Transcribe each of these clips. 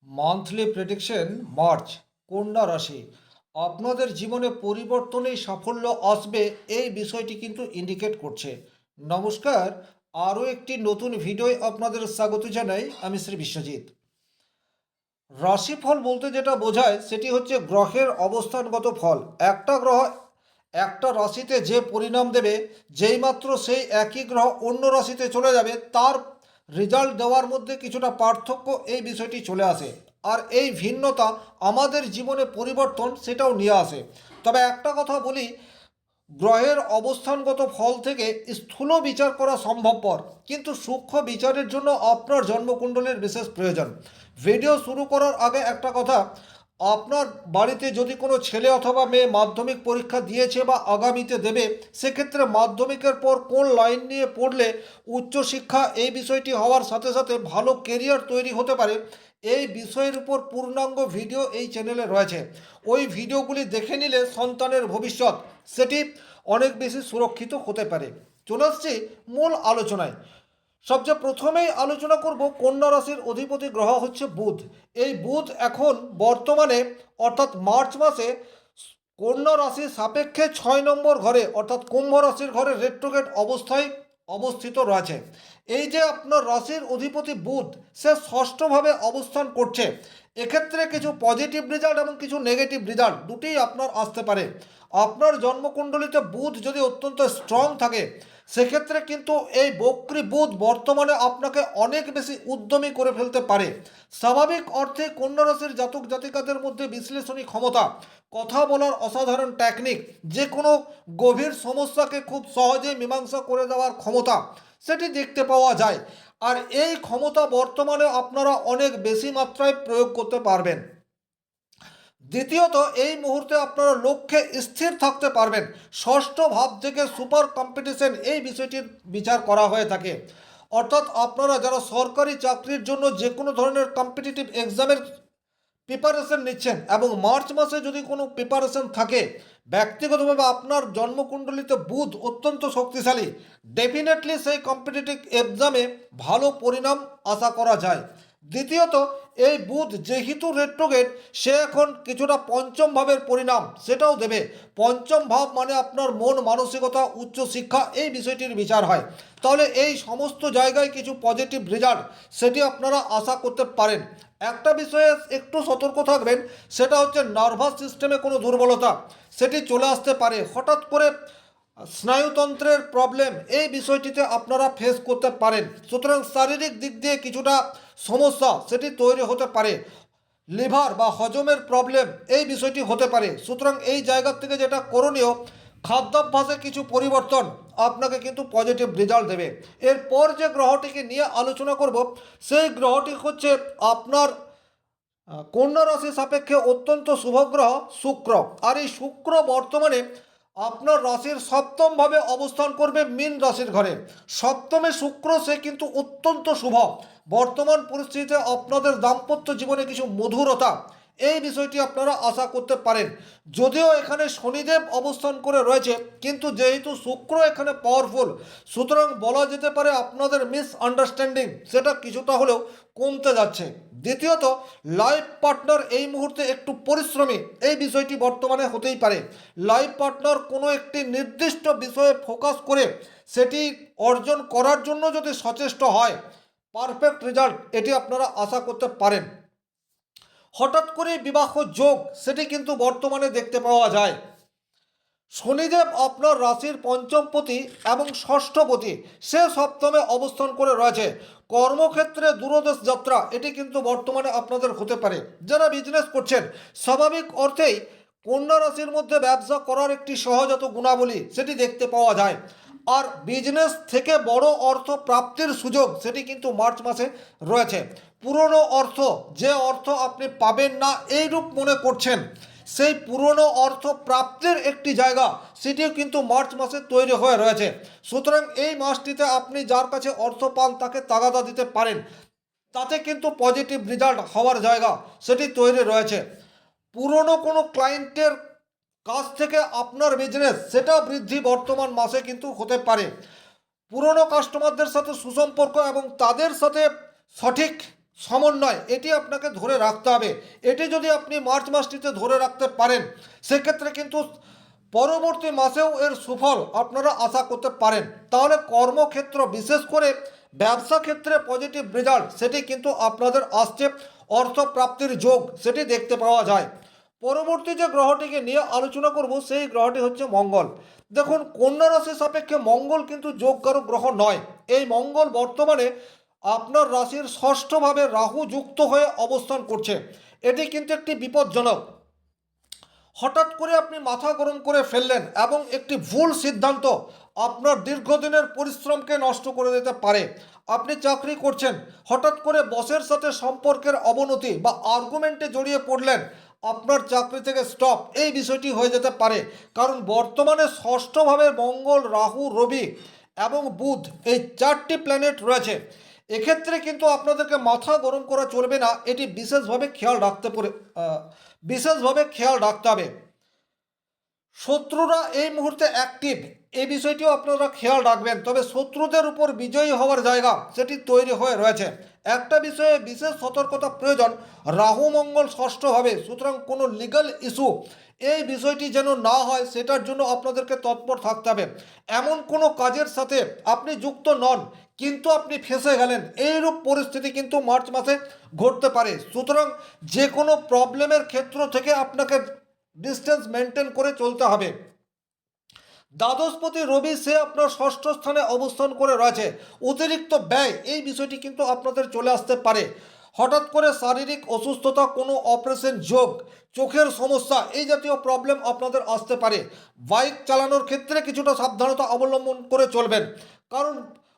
Monthly prediction March. কন্যা রাশি, আপনাদের জীবনে পরিবর্তনেই সাফল্য আসবে, এই বিষয়টি কিন্তু ইন্ডিকেট করছে। নমস্কার, আরও একটি নতুন ভিডিওয় আপনাদের স্বাগত জানাই। আমি শ্রী বিশ্বজিৎ। রাশিফল বলতে যেটা বোঝায় সেটি হচ্ছে গ্রহের অবস্থানগত ফল। একটা গ্রহ একটা রাশিতে যে পরিণাম দেবে, যেইমাত্র সেই একই গ্রহ অন্য রাশিতে চলে যাবে, তার রেজাল্ট দেওয়ার মধ্যে কিছুটা পার্থক্য এই বিষয়টি চলে আসে। আর এই ভিন্নতা আমাদের জীবনে পরিবর্তন সেটাও নিয়ে আসে। তবে একটা কথা বলি, গ্রহের অবস্থানগত ফল থেকে স্থূল বিচার করা সম্ভবপর, কিন্তু সূক্ষ্ম বিচারের জন্য আপনার জন্মকুণ্ডলীর বিশেষ প্রয়োজন। ভিডিও শুরু করার আগে একটা কথা, আপনার বাড়িতে যদি কোনো ছেলে অথবা মেয়ে মাধ্যমিক পরীক্ষা দিয়েছে বা আগামীতে দেবে, সেক্ষেত্রে মাধ্যমিকের পর কোন লাইন নিয়ে পড়লে উচ্চশিক্ষা এই বিষয়টি হওয়ার সাথে সাথে ভালো কেরিয়ার তৈরি হতে পারে, এই বিষয়ের উপর পূর্ণাঙ্গ ভিডিও এই চ্যানেলে রয়েছে। ওই ভিডিওগুলি দেখে নিলে সন্তানের ভবিষ্যৎ সেটি অনেক বেশি সুরক্ষিত হতে পারে। চলে আসছি মূল আলোচনায়। সবচেয়ে প্রথমেই আলোচনা করব কন্যা রাশির অধিপতি গ্রহ হচ্ছে বুধ। এই বুধ এখন বর্তমানে অর্থাৎ মার্চ মাসে কন্যা রাশির সাপেক্ষে 6 নম্বর ঘরে অর্থাৎ কুম্ভ রাশির ঘরে রেট্রোগেট অবস্থায় অবস্থিত রয়েছে। এই যে আপনার রাশির অধিপতি বুধ, সে ষষ্ঠভাবে অবস্থান করছে। এক্ষেত্রে কিছু পজিটিভ রেজাল্ট এবং কিছু নেগেটিভ রেজাল্ট দুটিই আপনার আসতে পারে। আপনার জন্মকুণ্ডলিতে বুধ যদি অত্যন্ত স্ট্রং থাকে, সেক্ষেত্রে কিন্তু এই বক্রী বুধ বর্তমানে আপনাকে অনেক বেশি উদ্যমী করে ফেলতে পারে। স্বাভাবিক অর্থে কন্যা রাশির জাতক জাতিকাদের মধ্যে বিশ্লেষণী ক্ষমতা, কথা বলার অসাধারণ টেকনিক, যে কোনো গভীর সমস্যাকে খুব সহজেই মীমাংসা করে দেওয়ার ক্ষমতা সেটি দেখতে পাওয়া যায়। আর এই ক্ষমতা বর্তমানে আপনারা অনেক বেশি মাত্রায় প্রয়োগ করতে পারবেন। দ্বিতীয়ত, এই মুহূর্তে আপনারা লক্ষ্যে স্থির থাকতে পারবেন। ষষ্ঠ ভাব থেকে সুপার কম্পিটিশন এই বিষয়টির বিচার করা হয়ে থাকে। অর্থাৎ আপনারা যারা সরকারি চাকরির জন্য যে কোনো ধরনের কম্পিটিটিভ এক্সামের প্রিপারেশন নিচ্ছেন এবং মার্চ মাসে যদি কোনো প্রিপারেশন থাকে, ব্যক্তিগতভাবে আপনার জন্মকুণ্ডলিতে বুধ অত্যন্ত শক্তিশালী, ডেফিনেটলি সেই কম্পিটিটিভ এক্সামে ভালো পরিণাম আশা করা যায়। দ্বিতীয়ত, এই বুধ যেহেতু রেট্রোগেট, সে এখন কিছুটা পঞ্চম ভাবের পরিণাম সেটাও দেবে। পঞ্চম ভাব মানে আপনার মন মানসিকতা, উচ্চশিক্ষা এই বিষয়টির বিচার হয়। তাহলে এই সমস্ত জায়গায় কিছু পজিটিভ রেজাল্ট সেটি আপনারা আশা করতে পারেন। একটা বিষয়ে একটু সতর্ক থাকবেন, সেটা হচ্ছে নার্ভাস সিস্টেমে কোনো দুর্বলতা সেটি চলে আসতে পারে। হঠাৎ করে স্নায়ুতন্ত্রের প্রবলেম এই বিষয়টিতে আপনারা ফেস করতে পারেন। সুতরাং শারীরিক দিক দিয়ে কিছুটা সমস্যা সেটি তৈরি হতে পারে। লিভার বা হজমের প্রবলেম এই বিষয়টি হতে পারে। সুতরাং এই জায়গা থেকে যেটা করণীয়, খাদ্যাভ্যাসে কিছু পরিবর্তন আপনাকে কিন্তু পজিটিভ রেজাল্ট দেবে। এরপর যে গ্রহটিকে নিয়ে আলোচনা করব, সেই গ্রহটি হচ্ছে আপনার কন্যা রাশি সাপেক্ষে অত্যন্ত শুভগ্রহ শুক্র। আর এই শুক্র বর্তমানে আপনার রাশির সপ্তমভাবে অবস্থান করবে মীন রাশির ঘরে। সপ্তমে শুক্র, সে কিন্তু অত্যন্ত শুভ। বর্তমান পরিস্থিতিতে আপনাদের দাম্পত্য জীবনে কিছু মধুরতা এই বিষয়টি আপনারা আশা করতে পারেন। যদিও এখানে শনিদেব অবস্থান করে রয়েছে, কিন্তু যেহেতু শুক্র এখানে পাওয়ারফুল, সুতরাং বলা যেতে পারে আপনাদের মিসআন্ডারস্ট্যান্ডিং সেটা কিছুটা হলেও কমতে যাচ্ছে। দ্বিতীয়ত, লাইফ পার্টনার এই মুহূর্তে একটু পরিশ্রমী এই বিষয়টি বর্তমানে হতেই পারে। লাইফ পার্টনার কোনো একটি নির্দিষ্ট বিষয়ে ফোকাস করে সেটি অর্জন করার জন্য যদি সচেষ্ট হয়, পারফেক্ট রেজাল্ট এটি আপনারা আশা করতে পারেন। হঠাৎ করে বিবাহ যোগ সেটি কিন্তু বর্তমানে দেখতে পাওয়া যায়। শনিদেব আপনার রাশির পঞ্চমপতি এবং ষষ্ঠপতি, সে সপ্তমে অবস্থান করে রয়েছে। কর্মক্ষেত্রে দূরদেশ যাত্রা এটি কিন্তু বর্তমানে আপনাদের হতে পারে। যারা বিজনেস করছেন, স্বাভাবিক অর্থেই কন্যা রাশির মধ্যে ব্যবসা করার একটি সহজাত গুণাবলী সেটি দেখতে পাওয়া যায়। আর বিজনেস থেকে বড় অর্থ প্রাপ্তির সুযোগ সেটি কিন্তু মার্চ মাসে রয়েছে। পুরনো অর্থ, যে অর্থ আপনি পাবেন না এইরূপ মনে করছেন, সেই পুরনো অর্থ প্রাপ্তির একটি জায়গা সেটিও কিন্তু মার্চ মাসে তৈরি হয়ে রয়েছে। সুতরাং এই মাসটিতে আপনি যার কাছে অর্থ পান তাকে তাগাদা দিতে পারেন, তাতে কিন্তু পজিটিভ রেজাল্ট হওয়ার জায়গা সেটি তৈরি রয়েছে। পুরনো কোনো ক্লায়েন্টের কাছ থেকে আপনার বিজনেস সেটা বৃদ্ধি বর্তমান মাসে কিন্তু হতে পারে। পুরনো কাস্টমারদের সাথে সুসম্পর্ক এবং তাদের সাথে সঠিক সমন্বয়, এটি আপনাকে ধরে রাখতে হবে। এটি যদি আপনি মার্চ মাসটিতে ধরে রাখতে পারেন, সেক্ষেত্রে কিন্তু পরবর্তী মাসেও এর সুফল আপনারা আশা করতে পারেন। তাহলে কর্মক্ষেত্র, বিশেষ করে ব্যবসা ক্ষেত্রে পজিটিভ রেজাল্ট সেটি কিন্তু আপনাদের আসছে, অর্থপ্রাপ্তির যোগ সেটি দেখতে পাওয়া যায়। পরবর্তী যে গ্রহটিকে নিয়ে আলোচনা করব সেই গ্রহটি হচ্ছে মঙ্গল। দেখুন, কন্যা রাশির সাপেক্ষে মঙ্গল কিন্তু যোগকারক গ্রহ নয়। এই মঙ্গল বর্তমানে আপনার রাশির ষষ্ঠভাবে রাহু যুক্ত হয়ে অবস্থান করছে। এটি কিন্তু একটি বিপজ্জনক। হঠাৎ করে আপনি মাথা গরম করে ফেললেন এবং একটি ভুল সিদ্ধান্ত আপনার দীর্ঘদিনের পরিশ্রমকে নষ্ট করে দিতে পারে। আপনি চাকরি করছেন, হঠাৎ করে বসের সাথে সম্পর্কের অবনতি বা আর্গুমেন্টে জড়িয়ে পড়লেন, আপনার চাকরি থেকে স্টপ, এই বিষয়টি হয়ে যেতে পারে। কারণ বর্তমানে ষষ্ঠভাবে মঙ্গল, রাহু, রবি এবং বুধ, এই চারটি প্ল্যানেট রয়েছে। এক্ষেত্রে কিন্তু আপনাদেরকে মাথা গরম করা চলবে না, এটি বিশেষভাবে খেয়াল রাখতে হবে। শত্রুরা এই মুহূর্তে অ্যাক্টিভ, এই বিষয়টিও আপনারা খেয়াল রাখবেন। তবে শত্রুদের উপর বিজয়ী হওয়ার জায়গা সেটি তৈরি হয়ে রয়েছে। একটা বিষয়ে বিশেষ সতর্কতা প্রয়োজন, রাহু মঙ্গল ষষ্ঠভাবে, সুতরাং কোনো লিগ্যাল ইস্যু এই বিষয়টি যেন না হয়, সেটার জন্য আপনাদেরকে তৎপর থাকতে হবে। এমন কোনো কাজের সাথে আপনি যুক্ত নন কিন্তু আপনি ফেঁসে গেলেন, এইরূপ পরিস্থিতি কিন্তু মার্চ মাসে ঘটতে পারে। সুতরাং যে কোনো প্রবলেমের ক্ষেত্র থেকে আপনাকে ডিস্টেন্স মেনটেন করে চলতে হবে। দ্বাদশপতি রবি, সে আপনার ষষ্ঠ স্থানে অবস্থান করে রয়েছে। অতিরিক্ত ব্যয়, এই বিষয়টি কিন্তু আপনাদের চলে আসতে পারে। হঠাৎ করে শারীরিক অসুস্থতা, কোনো অপারেশন যোগ, চোখের সমস্যা, এই জাতীয় প্রবলেম আপনাদের আসতে পারে। বাইক চালানোর ক্ষেত্রে কিছুটা সাবধানতা অবলম্বন করে চলবেন, কারণ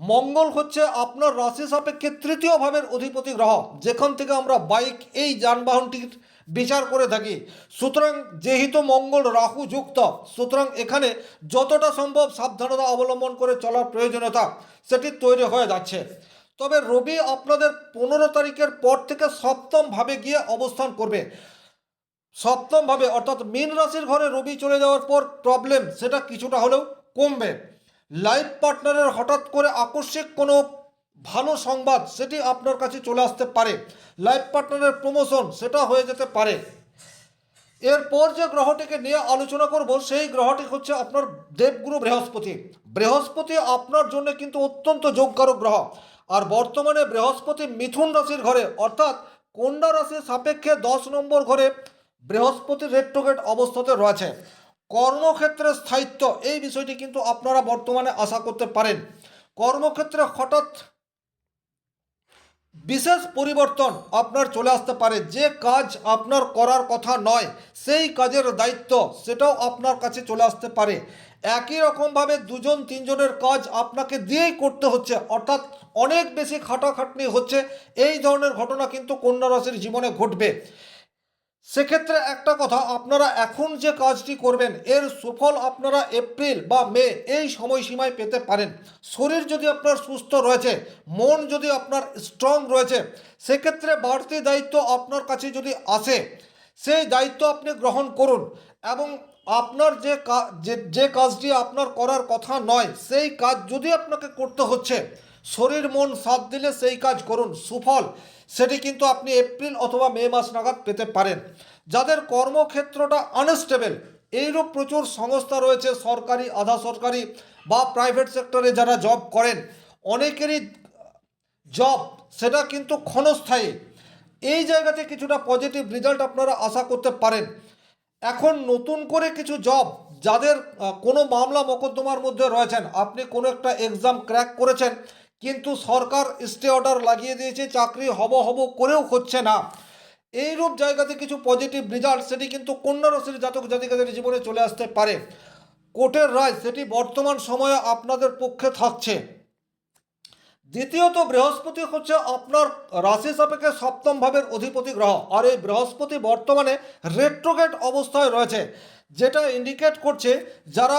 মঙ্গল হচ্ছে আপনার রাশি সাপেক্ষে তৃতীয় ভাবের অধিপতি গ্রহ, যেখান থেকে আমরা বাইক, এই যানবাহনটির বিচার করে থাকি। সুতরাং যেহেতু মঙ্গল রাহু যুক্ত, সুতরাং এখানে যতটা সম্ভব সাবধানতা অবলম্বন করে চলার প্রয়োজনীয়তা সেটি তৈরি হয়ে যাচ্ছে। তবে রবি আপনাদের 15 তারিখের পর থেকে সপ্তম ভাবে গিয়ে অবস্থান করবে। সপ্তম ভাবে অর্থাৎ মীন রাশির ঘরে রবি চলে যাওয়ার পর প্রবলেম সেটা কিছুটা হলেও কমবে। লাইফ পার্টনারের হঠাৎ করে আকস্মিক কোনো ভালো সংবাদ সেটি আপনার কাছে চলে আসতে পারে। লাইফ পার্টনারের প্রমোশন সেটা হয়ে যেতে পারে। এরপর যে গ্রহটিকে নিয়ে আলোচনা করব সেই গ্রহটি হচ্ছে আপনার দেবগুরু বৃহস্পতি। বৃহস্পতি আপনার জন্য কিন্তু অত্যন্ত যোগকারক গ্রহ। আর বর্তমানে বৃহস্পতি মিথুন রাশির ঘরে অর্থাৎ কন্যা রাশির সাপেক্ষে 10 নম্বর ঘরে বৃহস্পতি রেট্রোগেট অবস্থাতে রয়েছে। কর্মক্ষেত্রে স্থায়িত্ব, এই বিষয়টি কিন্তু আপনারা বর্তমানে আশা করতে পারেন। কর্মক্ষেত্রে হঠাৎ বিশেষ পরিবর্তন আপনার চলে আসতে পারে। যে কাজ আপনার করার কথা নয়, সেই কাজের দায়িত্ব সেটাও আপনার কাছে চলে আসতে পারে। একই রকমভাবে দুজন তিনজনের কাজ আপনাকে দিয়েই করতে হচ্ছে, অর্থাৎ অনেক বেশি খাটাখাটনি হচ্ছে, এই ধরনের ঘটনা কিন্তু কন্যা রাশির জীবনে ঘটবে। সেক্ষেত্রে একটা কথা, আপনারা এখন যে কাজটি করবেন এর সুফল আপনারা এপ্রিল বা মে এই সময়সীমায় পেতে পারেন। শরীর যদি আপনার সুস্থ রয়েছে, মন যদি আপনার স্ট্রং রয়েছে, সেক্ষেত্রে বাড়তি দায়িত্ব আপনার কাছে যদি আসে, সেই দায়িত্ব আপনি গ্রহণ করুন। এবং আপনার যে কাজটি আপনার করার কথা নয়, সেই কাজ যদি আপনাকে করতে হচ্ছে, শরীর মন সাথ দিলে সেই কাজ করুন। সুফল সেটি কিন্তু আপনি এপ্রিল অথবা মে মাস নাগাদ পেতে পারেন। যাদের কর্মক্ষেত্রটা আনস্টেবল, এইরূপ প্রচুর সংস্থা রয়েছে, সরকারি, আধা সরকারি বা প্রাইভেট সেক্টরে যারা জব করেন, অনেকেরই জব সেটা কিন্তু ক্ষণস্থায়ী। এই জায়গাতে কিছুটা পজিটিভ রেজাল্ট আপনারা আশা করতে পারেন। এখন নতুন করে কিছু জব, যাদের কোনো মামলা মোকদ্দমার মধ্যে রয়েছেন, আপনি কোনো একটা এক্সাম ক্র্যাক করেছেন কিন্তু সরকার স্টে অর্ডার লাগিয়ে দিয়েছে, চাকরি হব হব করেও হচ্ছে না, এইরূপ জায়গাতে কিছু পজিটিভ রেজাল্ট সেটি কিন্তু কন্যা রাশির জাতক জাতিকাদের জীবনে চলে আসতে পারে। কোর্টের রায় সেটি বর্তমান সময়ে আপনাদের পক্ষে থাকছে। দ্বিতীয়ত, বৃহস্পতি হচ্ছে আপনার রাশি সাপেক্ষে সপ্তম ভাবের অধিপতি গ্রহ। আর এই বৃহস্পতি বর্তমানে রেট্রোগেট অবস্থায় রয়েছে, যেটা ইন্ডিকেট করছে যারা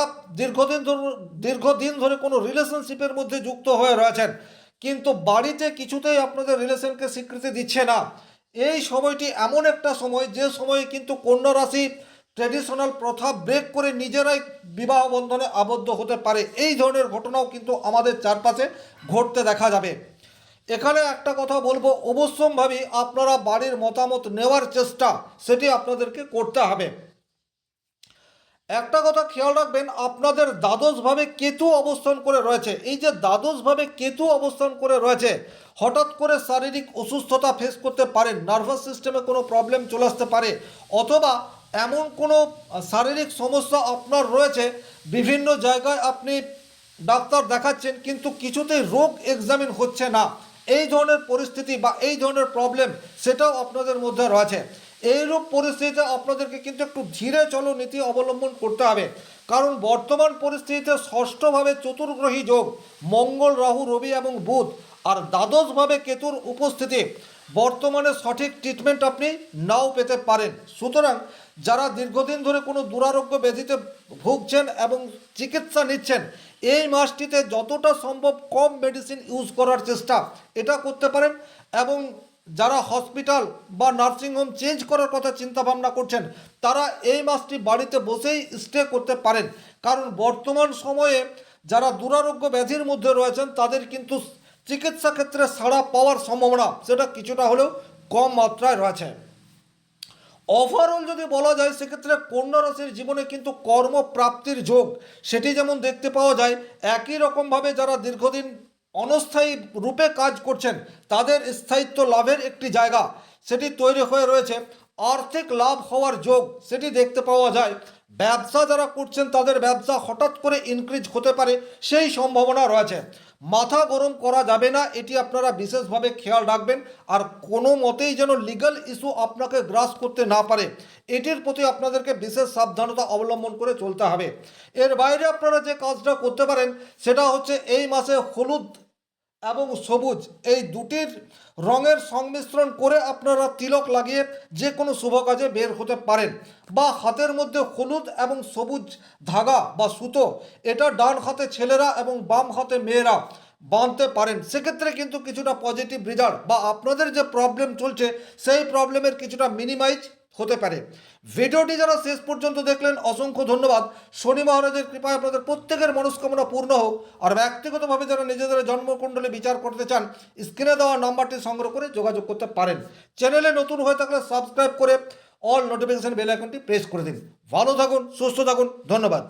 দীর্ঘদিন ধরে কোনো রিলেশনশিপের মধ্যে যুক্ত হয়ে রয়েছেন কিন্তু বাড়িতে কিছুতেই আপনাদের রিলেশনকে স্বীকৃতি দিচ্ছে না, এই সময়টি এমন একটা সময় যে সময়ে কিন্তু কন্যা রাশি ট্র্যাডিশনাল প্রথা ব্রেক করে নিজেরাই বিবাহ বন্ধনে আবদ্ধ হতে পারে। এই ধরনের ঘটনাও কিন্তু আমাদের চারপাশে ঘটতে দেখা যাবে। এখানে একটা কথা বলবো, অবশ্যম্ভাবী আপনারা বাড়ির মতামত নেওয়ার চেষ্টা সেটি আপনাদেরকে করতে হবে। একটা কথা খেয়াল রাখবেন, আপনাদের দ্বাদশভাবে কেতু অবস্থান করে রয়েছে। এই যে দ্বাদশভাবে কেতু অবস্থান করে রয়েছে, হঠাৎ করে শারীরিক অসুস্থতা ফেস করতে পারেন, নার্ভাস সিস্টেমে কোনো প্রবলেম চলে আসতে পারে, অথবা এমন কোনো শারীরিক সমস্যা আপনার রয়েছে, বিভিন্ন জায়গায় আপনি ডাক্তার দেখাচ্ছেন কিন্তু কিছুতেই রোগ এক্সামিন হচ্ছে না, এই ধরনের পরিস্থিতি বা এই ধরনের প্রবলেম সেটাও আপনাদের মধ্যে রয়েছে। এইরূপ পরিস্থিতিতে আপনাদেরকে কিন্তু একটু ধীরে চলো নীতি অবলম্বন করতে হবে, কারণ বর্তমান পরিস্থিতিতে ষষ্ঠভাবে চতুর্গ্রহী যোগ, মঙ্গল, রাহু, রবি এবং বুধ আর দ্বাদশভাবে কেতুর উপস্থিতি, বর্তমানে সঠিক ট্রিটমেন্ট আপনি নাও পেতে পারেন। সুতরাং যারা দীর্ঘদিন ধরে কোনো দুরারোগ্য ব্যাধিতে ভুগছেন এবং চিকিৎসা নিচ্ছেন, এই মাসটিতে যতটা সম্ভব কম মেডিসিন ইউজ করার চেষ্টা এটা করতে পারেন। এবং যারা হসপিটাল বা নার্সিংহোম চেঞ্জ করার কথা চিন্তা ভাবনা করছেন, তারা এই মাসটি বাড়িতে বসেই স্টে করতে পারেন, কারণ বর্তমান সময়ে যারা দুরারোগ্য ব্যাধির মধ্যে রয়েছেন তাদের কিন্তু চিকিৎসা ক্ষেত্রে সাড়া পাওয়ার সম্ভাবনা সেটা কিছুটা হলেও কম মাত্রায় রয়েছে। ওভারঅল যদি বলা যায় সেক্ষেত্রে কন্যা রাশির জীবনে কিন্তু কর্মপ্রাপ্তির যোগ সেটি যেমন দেখতে পাওয়া যায়, একই রকমভাবে যারা দীর্ঘদিন অনস্থায়ী রূপে কাজ করছেন তাদের স্থায়িত্ব লাভের একটি জায়গা সেটি তৈরি হয়ে রয়েছে। আর্থিক লাভ হওয়ার যোগ সেটি দেখতে পাওয়া যায়। ব্যবসা যারা করছেন তাদের ব্যবসা হঠাৎ করে ইনক্রিজ হতে পারে, সেই সম্ভাবনা রয়েছে। মাথা গরম করা যাবে না, এটি আপনারা বিশেষভাবে খেয়াল রাখবেন। আর কোনো মতেই যেন লিগ্যাল ইস্যু আপনাকে গ্রাস করতে না পারে, এটির প্রতি আপনাদেরকে বিশেষ সাবধানতা অবলম্বন করে চলতে হবে। এর বাইরে আপনারা যে কাজটা করতে পারেন সেটা হচ্ছে এই মাসে হলুদ এবং সবুজ এই দুটির রঙের সংমিশ্রণ করে আপনারা তিলক লাগিয়ে যে কোনো শুভ কাজে বের হতে পারেন, বা হাতের মধ্যে হলুদ এবং সবুজ ধাগা বা সুতো এটা ডান হাতে ছেলেরা এবং বাম হাতে মেয়েরা বাঁধতে পারেন। সেক্ষেত্রে কিন্তু কিছুটা পজিটিভ রেজাল্ট বা আপনাদের যে প্রবলেম চলছে সেই প্রবলেমের কিছুটা মিনিমাইজ হতে পারে। ভিডিওটি যারা শেষ পর্যন্ত দেখলেন অসংখ্য ধন্যবাদ। শনি মহারাজের কৃপায় আপনাদের প্রত্যেকের মনস্কামনা পূর্ণ হোক। আর ব্যক্তিগতভাবে যারা নিজেদের জন্মকুণ্ডলী বিচার করতে চান, স্ক্রিনে দেওয়া নাম্বারটি সংগ্রহ করে যোগাযোগ করতে পারেন। চ্যানেলে নতুন হয়ে থাকলে সাবস্ক্রাইব করে অল নোটিফিকেশন বেল আইকনটি প্রেস করে দিন। ভালো থাকুন, সুস্থ থাকুন, ধন্যবাদ।